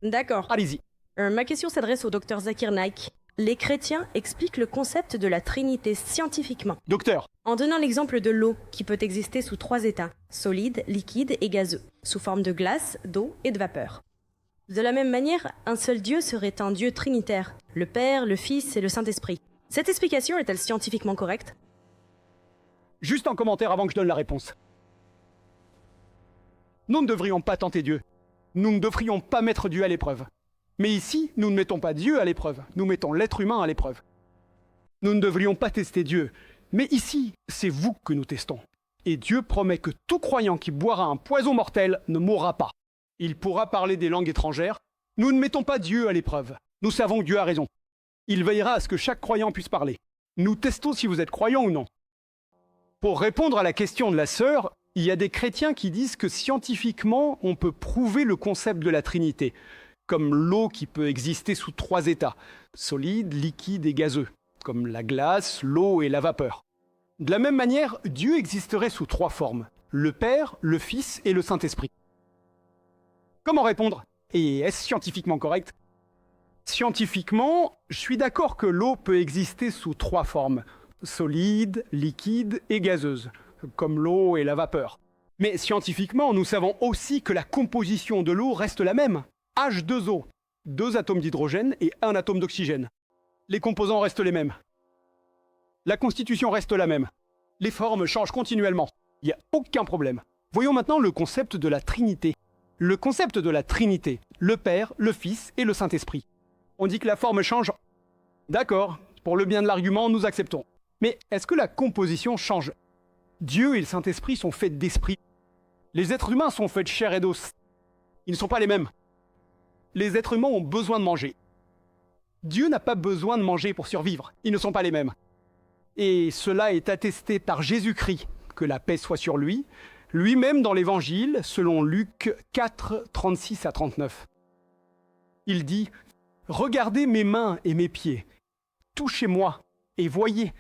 D'accord. Allez-y. Ma question s'adresse au docteur Zakir Naik. Les chrétiens expliquent le concept de la Trinité scientifiquement, Docteur, en donnant l'exemple de l'eau qui peut exister sous 3 états, solide, liquide et gazeux, sous forme de glace, d'eau et de vapeur. De la même manière, un seul Dieu serait un Dieu trinitaire, le Père, le Fils et le Saint-Esprit. Cette explication est-elle scientifiquement correcte? juste un commentaire avant que je donne la réponse. Nous ne devrions pas tenter Dieu. Nous ne devrions pas mettre Dieu à l'épreuve. Mais ici, nous ne mettons pas Dieu à l'épreuve, nous mettons l'être humain à l'épreuve. Nous ne devrions pas tester Dieu. Mais ici, c'est vous que nous testons. Et Dieu promet que tout croyant qui boira un poison mortel ne mourra pas. Il pourra parler des langues étrangères. Nous ne mettons pas Dieu à l'épreuve. Nous savons que Dieu a raison. Il veillera à ce que chaque croyant puisse parler. Nous testons si vous êtes croyant ou non. Pour répondre à la question de la sœur, il y a des chrétiens qui disent que scientifiquement, on peut prouver le concept de la Trinité, comme l'eau qui peut exister sous 3 états, solide, liquide et gazeux, comme la glace, l'eau et la vapeur. De la même manière, Dieu existerait sous 3 formes, le Père, le Fils et le Saint-Esprit. Comment répondre? Et est-ce scientifiquement correct? Scientifiquement, je suis d'accord que l'eau peut exister sous 3 formes, solide, liquide et gazeuse, comme l'eau et la vapeur. Mais scientifiquement, nous savons aussi que la composition de l'eau reste la même. H2O, 2 atomes d'hydrogène et 1 atome d'oxygène. Les composants restent les mêmes. La constitution reste la même. Les formes changent continuellement. Il n'y a aucun problème. Voyons maintenant le concept de la Trinité. Le concept de la Trinité, le Père, le Fils et le Saint-Esprit. On dit que la forme change. D'accord, pour le bien de l'argument, nous acceptons. Mais est-ce que la composition change? Dieu et le Saint-Esprit sont faits d'esprit. Les êtres humains sont faits de chair et d'os. Ils ne sont pas les mêmes. Les êtres humains ont besoin de manger. Dieu n'a pas besoin de manger pour survivre. Ils ne sont pas les mêmes. Et cela est attesté par Jésus-Christ, que la paix soit sur lui, lui-même dans l'Évangile, selon Luc 4, 36 à 39. Il dit « Regardez mes mains et mes pieds, touchez-moi et voyez,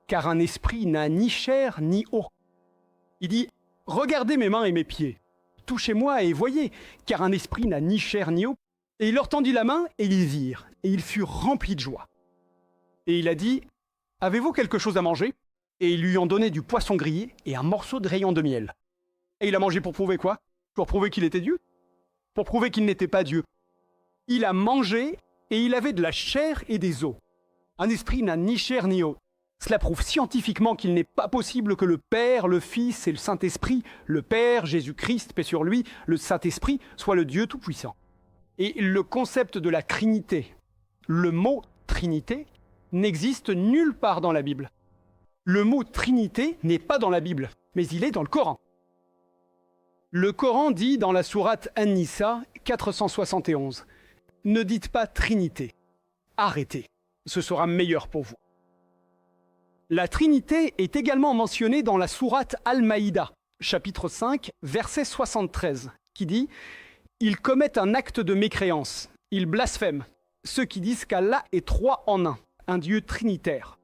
car un esprit n'a ni chair ni eau. » Il dit « Regardez mes mains et mes pieds, touchez-moi et voyez, car un esprit n'a ni chair ni eau. » Et il leur tendit la main et ils virent, et ils furent remplis de joie. Et il a dit « Avez-vous quelque chose à manger ?» Et ils lui ont donné du poisson grillé et un morceau de rayon de miel. Et il a mangé pour prouver quoi? Pour prouver qu'il était Dieu? Pour prouver qu'il n'était pas Dieu. Il a mangé et il avait de la chair et des os. Un esprit n'a ni chair ni os. Cela prouve scientifiquement qu'il n'est pas possible que le Père, le Fils et le Saint-Esprit, le Père, Jésus-Christ, paix sur lui, le Saint-Esprit, soit le Dieu Tout-Puissant. Et le concept de la Trinité, le mot Trinité, n'existe nulle part dans la Bible. Le mot Trinité n'est pas dans la Bible, mais il est dans le Coran. Le Coran dit dans la sourate An-Nisa 471, « Ne dites pas Trinité, arrêtez, ce sera meilleur pour vous. » La Trinité est également mentionnée dans la sourate Al-Maïda, chapitre 5, verset 73, qui dit « Ils commettent un acte de mécréance, ils blasphèment, ceux qui disent qu'Allah est 3 en 1, un Dieu trinitaire. »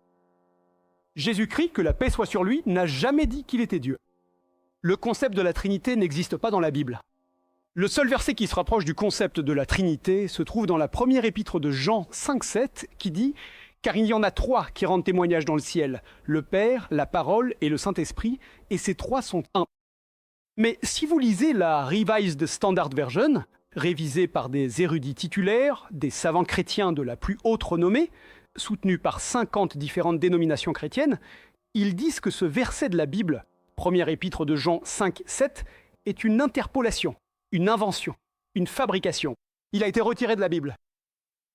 Jésus-Christ, que la paix soit sur lui, n'a jamais dit qu'il était Dieu. Le concept de la Trinité n'existe pas dans la Bible. Le seul verset qui se rapproche du concept de la Trinité se trouve dans la première épître de Jean 5,7 qui dit « Car il y en a 3 qui rendent témoignage dans le ciel, le Père, la Parole et le Saint-Esprit, et ces 3 sont un. » Mais si vous lisez la Revised Standard Version, révisée par des érudits titulaires, des savants chrétiens de la plus haute renommée, soutenus par 50 différentes dénominations chrétiennes, ils disent que ce verset de la Bible, première épître de Jean 5, 7, est une interpolation, une invention, une fabrication. Il a été retiré de la Bible.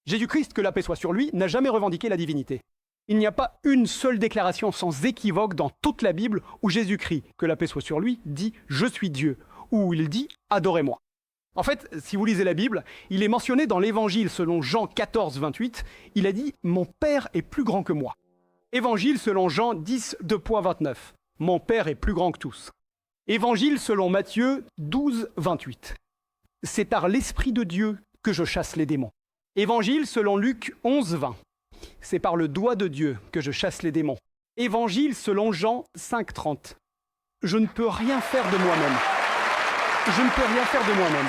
Jésus-Christ, que la paix soit sur lui, n'a jamais revendiqué la divinité. Il n'y a pas une seule déclaration sans équivoque dans toute la Bible où Jésus-Christ, que la paix soit sur lui, dit « Je suis Dieu » ou il dit « Adorez-moi ». En fait, si vous lisez la Bible, il est mentionné dans l'Évangile selon Jean 14, 28, il a dit « Mon Père est plus grand que moi ». Évangile selon Jean 10, 2.29, « Mon Père est plus grand que tous ». Évangile selon Matthieu 12, 28, « C'est par l'Esprit de Dieu que je chasse les démons ». Évangile selon Luc 11, 20, « C'est par le doigt de Dieu que je chasse les démons ». Évangile selon Jean 5, 30, « Je ne peux rien faire de moi-même. Je ne peux rien faire de moi-même.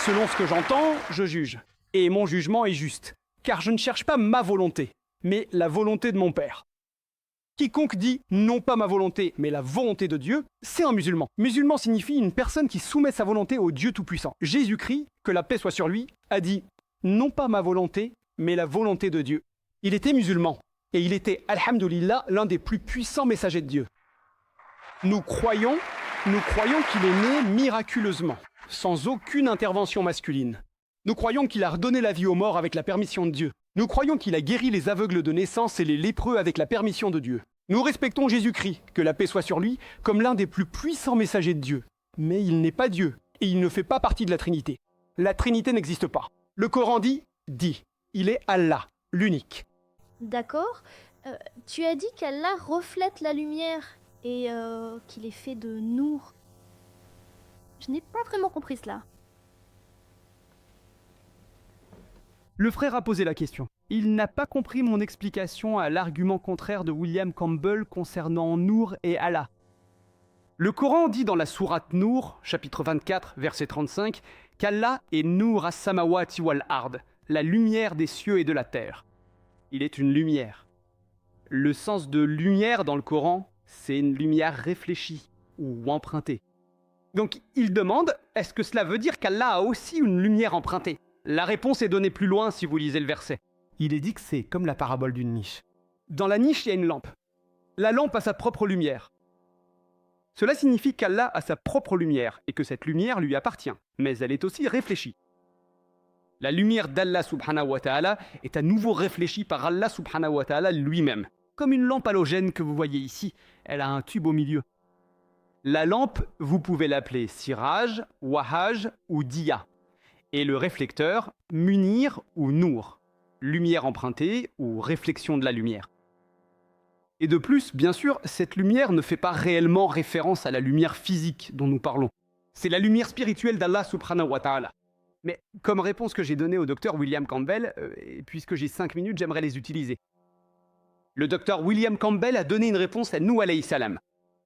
Selon ce que j'entends, je juge. Et mon jugement est juste, car je ne cherche pas ma volonté, mais la volonté de mon Père. Quiconque dit non pas ma volonté, mais la volonté de Dieu, c'est un musulman. Musulman signifie une personne qui soumet sa volonté au Dieu Tout-Puissant. Jésus-Christ, que la paix soit sur lui, a dit non pas ma volonté, mais la volonté de Dieu. Il était musulman, et il était, alhamdoulilah, l'un des plus puissants messagers de Dieu. Nous croyons qu'il est né miraculeusement, sans aucune intervention masculine. Nous croyons qu'il a redonné la vie aux morts avec la permission de Dieu. Nous croyons qu'il a guéri les aveugles de naissance et les lépreux avec la permission de Dieu. Nous respectons Jésus-Christ, que la paix soit sur lui, comme l'un des plus puissants messagers de Dieu. Mais il n'est pas Dieu, et il ne fait pas partie de la Trinité. La Trinité n'existe pas. Le Coran dit, il est Allah, l'unique. D'accord. Tu as dit qu'Allah reflète la lumière et qu'il est fait de nour. Je n'ai pas vraiment compris cela. Le frère a posé la question. Il n'a pas compris mon explication à l'argument contraire de William Campbell concernant Nour et Allah. Le Coran dit dans la sourate Nour, chapitre 24, verset 35, qu'Allah est Nour as-samawati wal ard, la lumière des cieux et de la terre. Il est une lumière. Le sens de lumière dans le Coran, c'est une lumière réfléchie ou empruntée. Donc il demande, est-ce que cela veut dire qu'Allah a aussi une lumière empruntée ? La réponse est donnée plus loin si vous lisez le verset. Il est dit que c'est comme la parabole d'une niche. Dans la niche, il y a une lampe. La lampe a sa propre lumière. Cela signifie qu'Allah a sa propre lumière et que cette lumière lui appartient, mais elle est aussi réfléchie. La lumière d'Allah subhanahu wa ta'ala est à nouveau réfléchie par Allah subhanahu wa ta'ala lui-même. Comme une lampe halogène que vous voyez ici, elle a un tube au milieu. La lampe, vous pouvez l'appeler siraj, wahaj ou diya. Et le réflecteur, munir ou nour, lumière empruntée ou réflexion de la lumière. Et de plus, bien sûr, cette lumière ne fait pas réellement référence à la lumière physique dont nous parlons. C'est la lumière spirituelle d'Allah subhanahu wa ta'ala. Mais comme réponse que j'ai donnée au docteur William Campbell, et puisque j'ai 5 minutes, j'aimerais les utiliser. Le docteur William Campbell a donné une réponse à nous alayhi salam.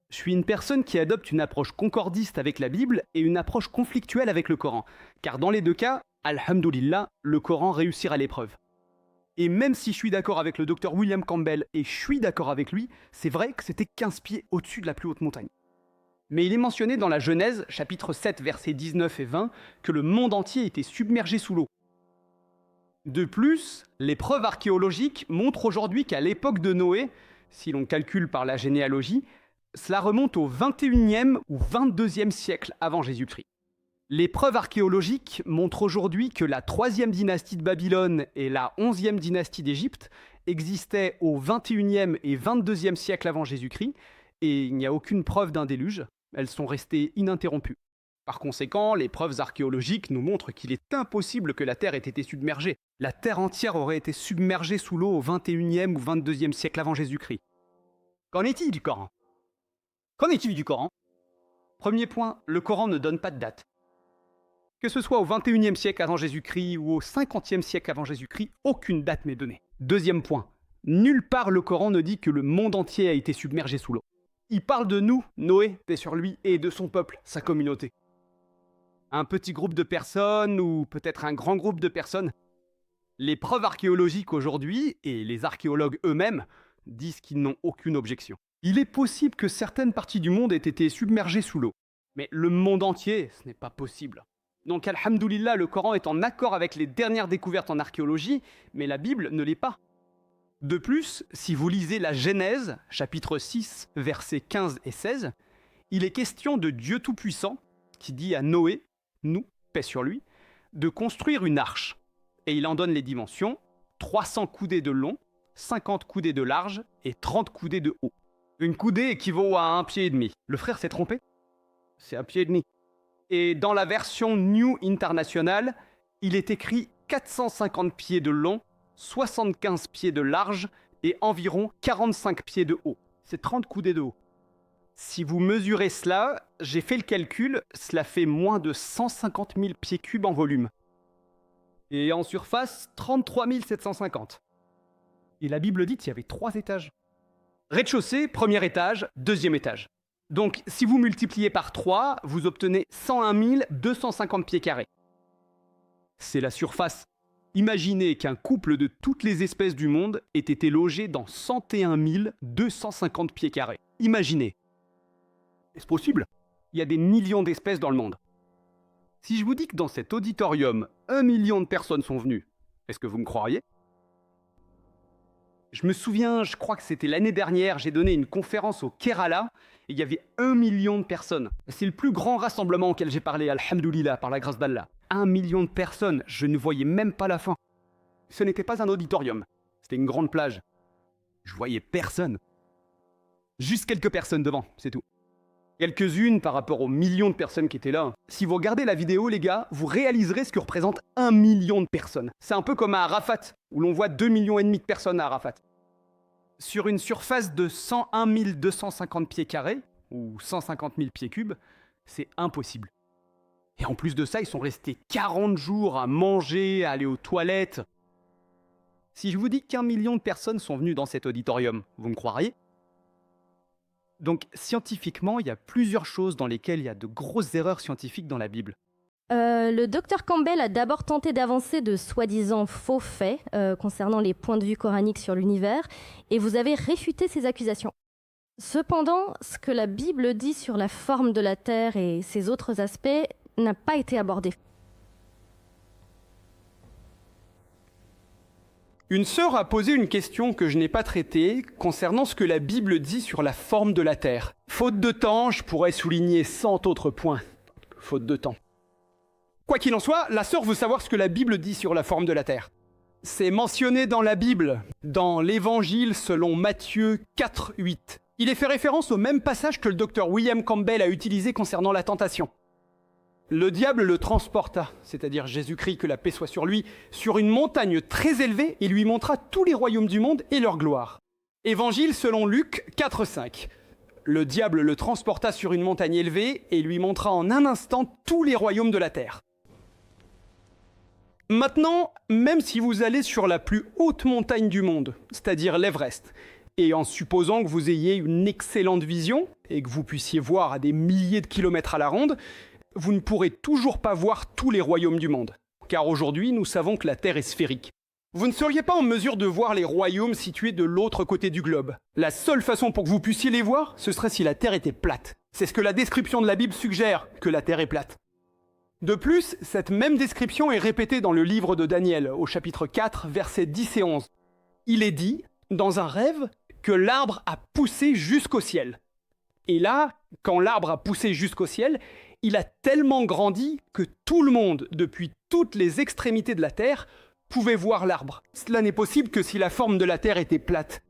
Je suis une personne qui adopte une approche concordiste avec la Bible et une approche conflictuelle avec le Coran. Car dans les deux cas, alhamdoulilah, le Coran réussira l'épreuve. Et même si je suis d'accord avec le docteur William Campbell et je suis d'accord avec lui, c'est vrai que c'était 15 pieds au-dessus de la plus haute montagne. Mais il est mentionné dans la Genèse, chapitre 7, versets 19 et 20, que le monde entier était submergé sous l'eau. De plus, les preuves archéologiques montrent aujourd'hui qu'à l'époque de Noé, si l'on calcule par la généalogie, cela remonte au 21e ou 22e siècle avant Jésus-Christ. Les preuves archéologiques montrent aujourd'hui que la 3e dynastie de Babylone et la 11e dynastie d'Égypte existaient au 21e et 22e siècle avant Jésus-Christ, et il n'y a aucune preuve d'un déluge, elles sont restées ininterrompues. Par conséquent, les preuves archéologiques nous montrent qu'il est impossible que la Terre ait été submergée. La Terre entière aurait été submergée sous l'eau au 21e ou 22e siècle avant Jésus-Christ. Qu'en est-il du Coran ? Qu'en est-il du Coran ? Premier point, le Coran ne donne pas de date. Que ce soit au 21e siècle avant Jésus-Christ ou au 50e siècle avant Jésus-Christ, aucune date n'est donnée. Deuxième point, nulle part le Coran ne dit que le monde entier a été submergé sous l'eau. Il parle de nous, Noé, paix sur lui, et de son peuple, sa communauté. Un petit groupe de personnes ou peut-être un grand groupe de personnes. Les preuves archéologiques aujourd'hui, et les archéologues eux-mêmes, disent qu'ils n'ont aucune objection. Il est possible que certaines parties du monde aient été submergées sous l'eau. Mais le monde entier, ce n'est pas possible. Donc, alhamdoulilah, le Coran est en accord avec les dernières découvertes en archéologie, mais la Bible ne l'est pas. De plus, si vous lisez la Genèse, chapitre 6, versets 15 et 16, il est question de Dieu Tout-Puissant, qui dit à Noé, nous, paix sur lui, de construire une arche. Et il en donne les dimensions, 300 coudées de long, 50 coudées de large et 30 coudées de haut. Une coudée équivaut à 1,5 pied. Le frère s'est trompé ? C'est 1,5 pied. Et dans la version New International, il est écrit 450 pieds de long, 75 pieds de large et environ 45 pieds de haut. C'est 30 coudées de haut. Si vous mesurez cela, j'ai fait le calcul, cela fait moins de 150 000 pieds cubes en volume. Et en surface, 33 750. Et la Bible dit qu'il y avait 3 étages. Rez-de-chaussée, premier étage, deuxième étage. Donc, si vous multipliez par 3, vous obtenez 101 250 pieds carrés. c'est la surface. Imaginez qu'un couple de toutes les espèces du monde ait été logé dans 101 250 pieds carrés. Imaginez. Est-ce possible? Il y a des millions d'espèces dans le monde. Si je vous dis que dans cet auditorium, 1 million de personnes sont venues, est-ce que vous me croiriez? Je me souviens, je crois que c'était l'année dernière, j'ai donné une conférence au Kerala et il y avait 1 million de personnes. C'est le plus grand rassemblement auquel j'ai parlé, alhamdoulilah, par la grâce d'Allah. 1 million de personnes, je ne voyais même pas la fin. Ce n'était pas un auditorium, c'était une grande plage. Je voyais personne. Juste quelques personnes devant, c'est tout. Quelques-unes par rapport aux millions de personnes qui étaient là. Si vous regardez la vidéo, les gars, vous réaliserez ce que représente 1 million de personnes. C'est un peu comme à Arafat, où l'on voit 2,5 millions de personnes à Arafat. Sur une surface de 101 250 pieds carrés, ou 150 000 pieds cubes, c'est impossible. Et en plus de ça, ils sont restés 40 jours à manger, à aller aux toilettes. Si je vous dis qu'1 million de personnes sont venues dans cet auditorium, vous me croiriez? Donc, scientifiquement, il y a plusieurs choses dans lesquelles il y a de grosses erreurs scientifiques dans la Bible. Le docteur Campbell a d'abord tenté d'avancer de soi-disant faux faits concernant les points de vue coraniques sur l'univers, et vous avez réfuté ces accusations. Cependant, ce que la Bible dit sur la forme de la Terre et ses autres aspects n'a pas été abordé. Une sœur a posé une question que je n'ai pas traitée concernant ce que la Bible dit sur la forme de la Terre. Faute de temps, je pourrais souligner 100 autres points. Faute de temps. Quoi qu'il en soit, la sœur veut savoir ce que la Bible dit sur la forme de la Terre. C'est mentionné dans la Bible, dans l'Évangile selon Matthieu 4:8. Il est fait référence au même passage que le docteur William Campbell a utilisé concernant la tentation. Le diable le transporta, c'est-à-dire Jésus-Christ, que la paix soit sur lui, sur une montagne très élevée et lui montra tous les royaumes du monde et leur gloire. Évangile selon Luc 4:5. Le diable le transporta sur une montagne élevée et lui montra en un instant tous les royaumes de la terre. Maintenant, même si vous allez sur la plus haute montagne du monde, c'est-à-dire l'Everest, et en supposant que vous ayez une excellente vision et que vous puissiez voir à des milliers de kilomètres à la ronde, vous ne pourrez toujours pas voir tous les royaumes du monde, car aujourd'hui, nous savons que la Terre est sphérique. Vous ne seriez pas en mesure de voir les royaumes situés de l'autre côté du globe. La seule façon pour que vous puissiez les voir, ce serait si la Terre était plate. C'est ce que la description de la Bible suggère, que la Terre est plate. De plus, cette même description est répétée dans le livre de Daniel, au chapitre 4, versets 10 et 11. Il est dit, dans un rêve, que l'arbre a poussé jusqu'au ciel. Et là, quand l'arbre a poussé jusqu'au ciel, il a tellement grandi que tout le monde, depuis toutes les extrémités de la Terre, pouvait voir l'arbre. Cela n'est possible que si la forme de la Terre était plate.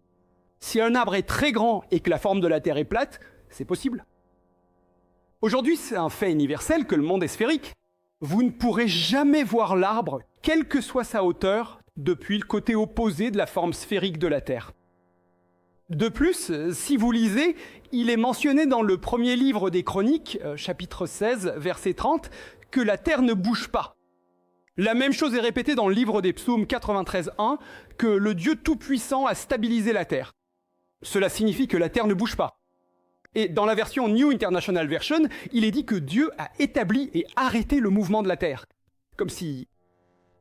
Si un arbre est très grand et que la forme de la Terre est plate, c'est possible. Aujourd'hui, c'est un fait universel que le monde est sphérique. Vous ne pourrez jamais voir l'arbre, quelle que soit sa hauteur, depuis le côté opposé de la forme sphérique de la Terre. De plus, si vous lisez, il est mentionné dans le premier livre des Chroniques, chapitre 16, verset 30, que la terre ne bouge pas. La même chose est répétée dans le livre des Psaumes 93:1, que le Dieu Tout-Puissant a stabilisé la terre. Cela signifie que la terre ne bouge pas. Et dans la version New International Version, il est dit que Dieu a établi et arrêté le mouvement de la terre. Comme si...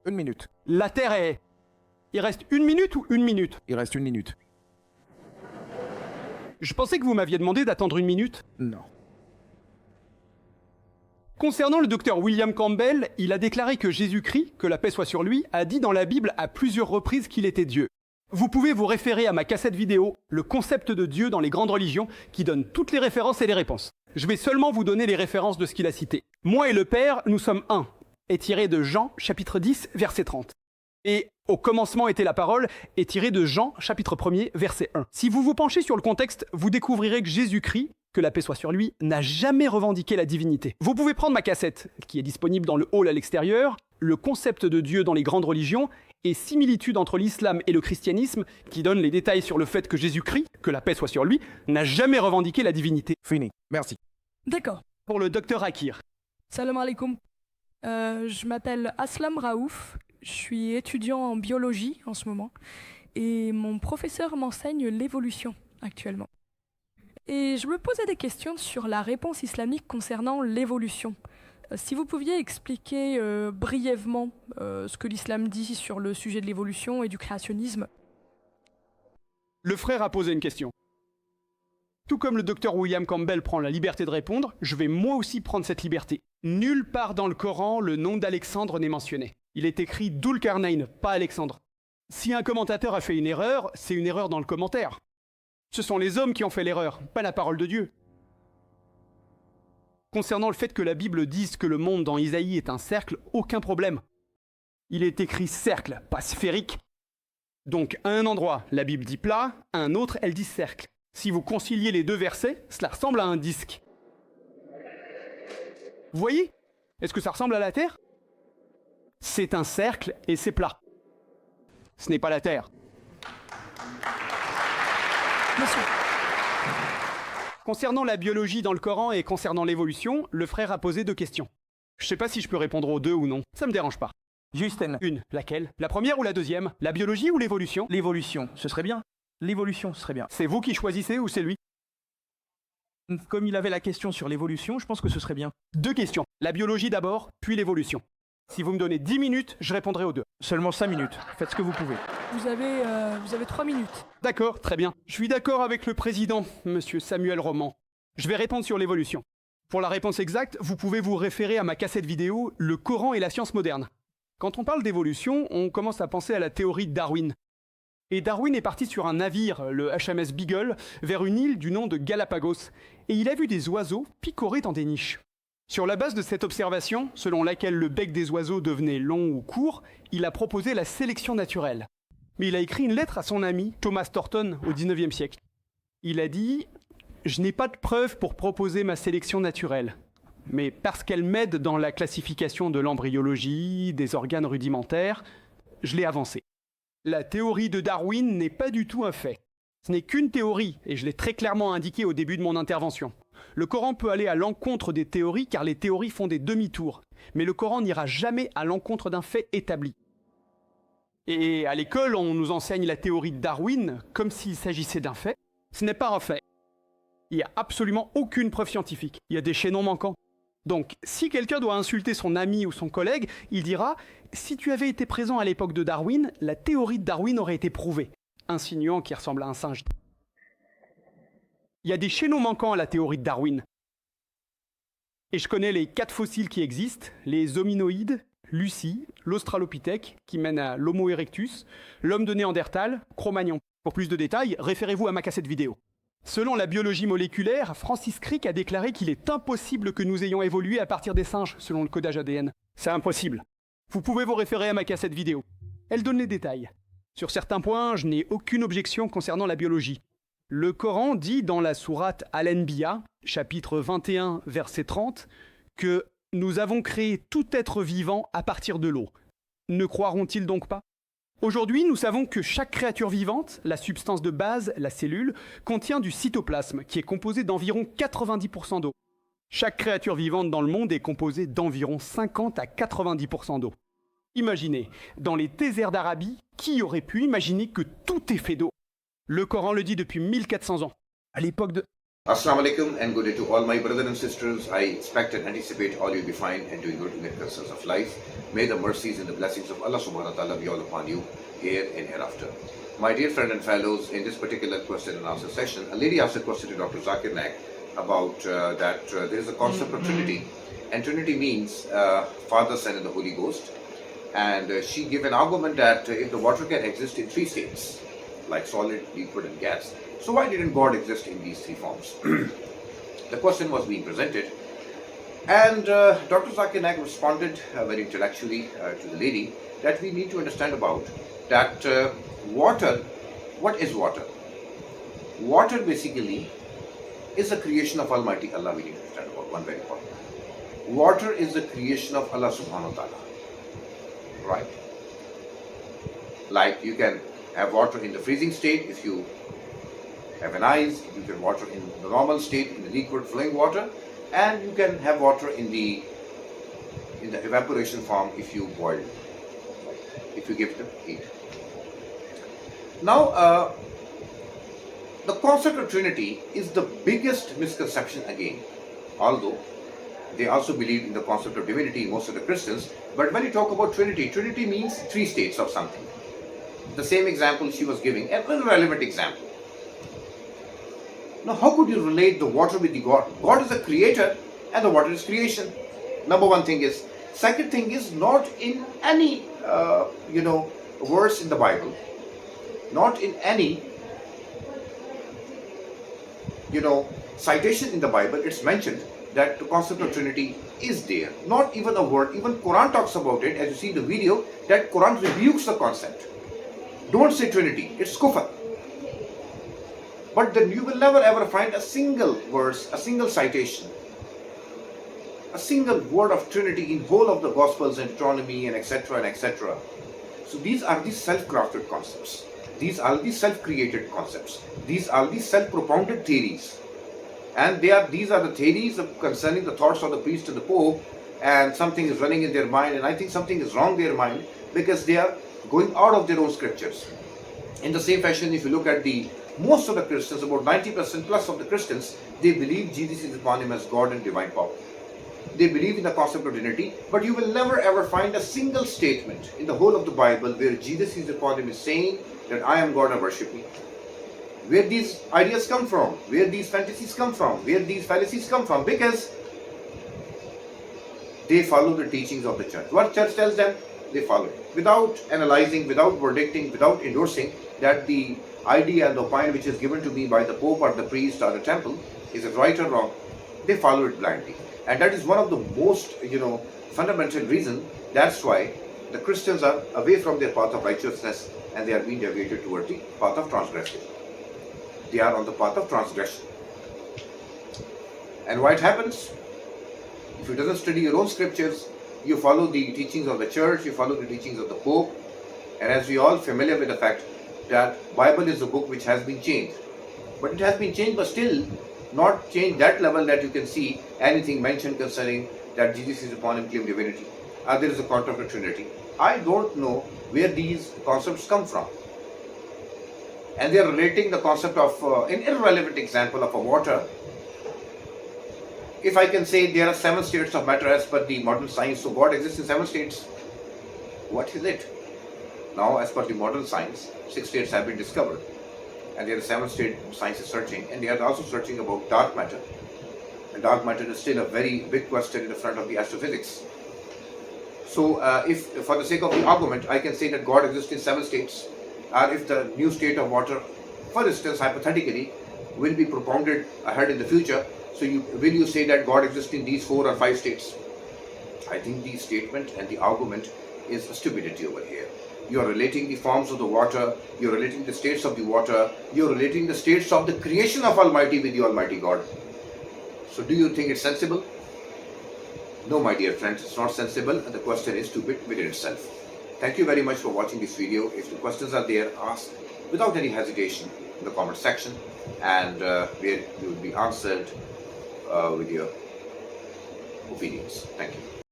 1 minute. La terre est... Il reste 1 minute ou 1 minute? Il reste 1 minute. Je pensais que vous m'aviez demandé d'attendre 1 minute. Non. Concernant le docteur William Campbell, il a déclaré que Jésus-Christ, que la paix soit sur lui, a dit dans la Bible à plusieurs reprises qu'il était Dieu. Vous pouvez vous référer à ma cassette vidéo, le concept de Dieu dans les grandes religions, qui donne toutes les références et les réponses. Je vais seulement vous donner les références de ce qu'il a cité. Moi et le Père, nous sommes un, est tiré de Jean, chapitre 10, verset 30. Et au commencement était la parole, est tiré de Jean, chapitre 1er, verset 1. Si vous vous penchez sur le contexte, vous découvrirez que Jésus-Christ, que la paix soit sur lui, n'a jamais revendiqué la divinité. Vous pouvez prendre ma cassette, qui est disponible dans le hall à l'extérieur, le concept de Dieu dans les grandes religions, et similitude entre l'islam et le christianisme, qui donne les détails sur le fait que Jésus-Christ, que la paix soit sur lui, n'a jamais revendiqué la divinité. Fini. Merci. D'accord. Pour le docteur Akir. Salam alaikum. Je m'appelle Aslam Raouf. Je suis étudiant en biologie en ce moment. Et mon professeur m'enseigne l'évolution actuellement. Et je me posais des questions sur la réponse islamique concernant l'évolution. Si vous pouviez expliquer brièvement ce que l'islam dit sur le sujet de l'évolution et du créationnisme. Le frère a posé une question. Tout comme le docteur William Campbell prend la liberté de répondre, je vais moi aussi prendre cette liberté. Nulle part dans le Coran, le nom d'Alexandre n'est mentionné. Il est écrit Dulkarnain, pas Alexandre. Si un commentateur a fait une erreur, c'est une erreur dans le commentaire. Ce sont les hommes qui ont fait l'erreur, pas la parole de Dieu. Concernant le fait que la Bible dise que le monde dans Isaïe est un cercle, aucun problème. Il est écrit cercle, pas sphérique. Donc à un endroit, la Bible dit plat, à un autre, elle dit cercle. Si vous conciliez les deux versets, cela ressemble à un disque. Vous voyez? Est-ce que ça ressemble à la Terre? C'est un cercle et c'est plat. Ce n'est pas la Terre. Monsieur. Concernant la biologie dans le Coran et concernant l'évolution, le frère a posé 2 questions. Je sais pas si je peux répondre aux 2 ou non, ça me dérange pas. Justin, Une, laquelle? La première ou la deuxième? La biologie ou l'évolution? l'évolution, ce serait bien. L'évolution, ce serait bien. C'est vous qui choisissez ou c'est lui? Comme il avait la question sur l'évolution, je pense que ce serait bien. 2 questions. La biologie d'abord, puis l'évolution. Si vous me donnez 10 minutes, je répondrai aux 2. Seulement 5 minutes. Faites ce que vous pouvez. Vous avez 3 minutes. D'accord, très bien. Je suis d'accord avec le président, monsieur Samuel Roman. Je vais répondre sur l'évolution. Pour la réponse exacte, vous pouvez vous référer à ma cassette vidéo « Le Coran et la science moderne ». Quand on parle d'évolution, on commence à penser à la théorie de Darwin. Et Darwin est parti sur un navire, le HMS Beagle, vers une île du nom de Galapagos, et il a vu des oiseaux picorer dans des niches. Sur la base de cette observation, selon laquelle le bec des oiseaux devenait long ou court, il a proposé la sélection naturelle. Mais il a écrit une lettre à son ami Thomas Thornton au XIXe siècle. Il a dit « Je n'ai pas de preuves pour proposer ma sélection naturelle, mais parce qu'elle m'aide dans la classification de l'embryologie, des organes rudimentaires, je l'ai avancée. La théorie de Darwin n'est pas du tout un fait. Ce n'est qu'une théorie, et je l'ai très clairement indiqué au début de mon intervention. Le Coran peut aller à l'encontre des théories car les théories font des demi-tours, mais le Coran n'ira jamais à l'encontre d'un fait établi. Et à l'école, on nous enseigne la théorie de Darwin comme s'il s'agissait d'un fait. Ce n'est pas un fait. Il n'y a absolument aucune preuve scientifique. Il y a des chaînons manquants. Donc, si quelqu'un doit insulter son ami ou son collègue, il dira « Si tu avais été présent à l'époque de Darwin, la théorie de Darwin aurait été prouvée », insinuant qu'il ressemble à un singe. Il y a des chaînons manquants à la théorie de Darwin. Et je connais les 4 fossiles qui existent, les hominoïdes, Lucie, l'Australopithèque, qui mène à l'Homo erectus, l'homme de Néandertal, Cro-Magnon. Pour plus de détails, référez-vous à ma cassette vidéo. Selon la biologie moléculaire, Francis Crick a déclaré qu'il est impossible que nous ayons évolué à partir des singes, selon le codage ADN. C'est impossible. Vous pouvez vous référer à ma cassette vidéo. Elle donne les détails. Sur certains points, je n'ai aucune objection concernant la biologie. Le Coran dit dans la sourate Al-Anbiya, chapitre 21, verset 30, que « Nous avons créé tout être vivant à partir de l'eau ». Ne croiront-ils donc pas? Aujourd'hui, nous savons que chaque créature vivante, la substance de base, la cellule, contient du cytoplasme, qui est composé d'environ 90% d'eau. Chaque créature vivante dans le monde est composée d'environ 50 à 90% d'eau. Imaginez, dans les déserts d'Arabie, qui aurait pu imaginer que tout est fait d'eau? Le Coran le dit depuis 1400 ans. À l'époque de... Assalamu alaikum and good day to all my brothers and sisters. I expect and anticipate all you be fine and doing good in the concerns of life. May the mercies and the blessings of Allah subhanahu wa ta'ala be all upon you here and hereafter. My dear friend and fellows, in this particular question and answer session, a lady asked a question to Dr. Zakir Naik about that there is a concept of Trinity, and Trinity means Father, Son and the Holy Ghost. And she gave an argument that if the water can exist in 3 states, like solid, liquid and gas, so why didn't God exist in these 3 forms? The question was being presented, and Dr. Zakir Naik responded very intellectually to the lady that we need to understand about that water, what is water? Water basically is a creation of Almighty Allah. We need to understand about one very important. Water is the creation of Allah subhanahu wa ta'ala, right? Like you can have water in the freezing state if you have an ice, you can water in the normal state, in the liquid flowing water, and you can have water in the evaporation form if you boil, if you give it heat. Now, the concept of Trinity is the biggest misconception again, although They also believe in the concept of divinity, most of the Christians. But when you talk about Trinity, Trinity means three states of something. The same example she was giving, an irrelevant example. Now, how could you relate the water with the God? God is the creator and the water is creation. Number one thing is. Second thing is, not in any, verse in the Bible, not in any, citation in the Bible, it's mentioned that the concept of Trinity is there. Not even a word. Even Quran talks about it, as you see in the video, that Quran rebukes the concept. Don't say Trinity, it's kufr. But then you will never ever find a single verse, a single citation, a single word of Trinity in whole of the Gospels and Deuteronomy and etc. and etc. So these are the self-crafted concepts. These are the self-created concepts. These are the self-propounded theories. And these are the theories concerning the thoughts of the priest and the pope, and something is running in their mind, and I think something is wrong in their mind because they are going out of their own scriptures. In the same fashion, if you look at most of the Christians, about 90% plus of the Christians, they believe Jesus is upon him as God and divine power. They believe in the concept of divinity, but you will never ever find a single statement in the whole of the Bible where Jesus is upon him is saying that I am God and worship me. Where these ideas come from, where these fantasies come from, where these fallacies come from, because they follow the teachings of the church. What church tells them, they follow it. Without analyzing, without verdicting, without endorsing that the idea and the opinion which is given to me by the Pope or the priest or the temple is it right or wrong, they follow it blindly. And that is one of the most, fundamental reason. That's why the Christians are away from their path of righteousness and they are being deviated toward the path of transgression. They are on the path of transgression. And what happens? If you doesn't study your own scriptures, you follow the teachings of the church, you follow the teachings of the Pope, and as we all familiar with the fact that Bible is a book which has been changed. But it has been changed, but still not changed that level that you can see anything mentioned concerning that Jesus is upon him claim divinity. There is a concept of Trinity. I don't know where these concepts come from. And they are relating the concept of an irrelevant example of a water. If I can say there are 7 states of matter as per the modern science, so God exists in 7 states. What is it? Now, as per the modern science, 6 states have been discovered. And there are 7 states science is searching, and they are also searching about dark matter. And dark matter is still a very big question in the front of the astrophysics. So, if for the sake of the argument, I can say that God exists in 7 states, or if the new state of water, for instance, hypothetically, will be propounded ahead in the future, so will you say that God exists in these 4 or 5 states? I think the statement and the argument is a stupidity over here. You are relating the forms of the water, you are relating the states of the water, you are relating the states of the creation of Almighty with the Almighty God. So do you think it's sensible? No, my dear friends, it's not sensible, and the question is stupid within itself. Thank you very much for watching this video. If the questions are there, ask without any hesitation in the comment section, and where you will be answered with your opinions. Thank you.